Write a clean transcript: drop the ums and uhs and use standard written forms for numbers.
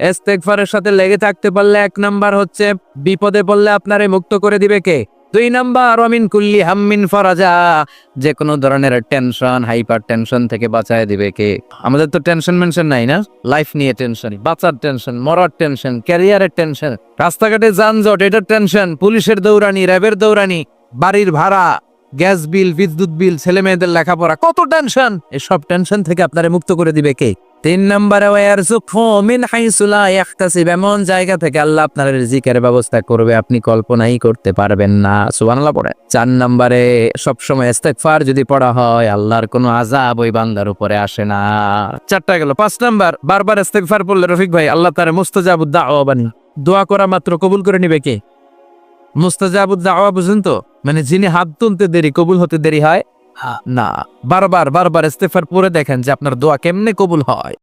ইস্তেগফারের সাথে লেগে থাকতে পারলে 1 নাম্বার হচ্ছে বিপদে পড়লে আপনারে মুক্ত করে দিবে কে? 2 নাম্বার ওয়ামিন কুল্লি হাম্মিন ফারাজা, যে কোনো ধরনের টেনশন, হাইপার টেনশন থেকে বাঁচায় দিবে কে? আমাদের তো টেনশন মেনশন নাই না, লাইফ নিয়ে টেনশন, বাঁচার টেনশন, মরার টেনশন, ক্যারিয়ারের টেনশন, রাস্তাঘাটে যানজট এটার টেনশন, পুলিশের দৌড়ানি, র্যাবের দৌড়ানি, বাড়ির ভাড়া, গ্যাস বিল, বিদ্যুৎ বিল, ছেলে মেয়েদের লেখাপড়া, কত টেনশন, এসব টেনশন থেকে আপনারে মুক্ত করে দিবে কে? 3 নম্বরে ওয়ারযুকহু মিন হাইসু লা ইয়াহতাসিব, এমন জায়গা থেকে আল্লাহ আপনার রিজিকের ব্যবস্থা করবে আপনি কল্পনাই করতে পারবেন না। সুবহানাল্লাহ পড়ে। 4 নম্বরে সবসময় ইস্তেগফার যদি পড়া হয় আল্লাহর কোনো আযাব ওই বান্দার উপরে আসে না। 4টা গেল। 5 নাম্বার, বারবার ইস্তেগফার পড়লে রফিক ভাই আল্লাহ তাআলা মুস্তাজাবুদ দাওয়া বানায়, দোয়া করা মাত্র কবুল করে নিবে কে? মুস্তাজাবুদ দাওয়া বুঝেন তো, মানে যিনি হাত তুলতে দেরি কবুল হতে দেরি হয় না। বারবার ইস্তেগফার পড়ে দেখেন যে আপনার দোয়া কেমনে কবুল হয়।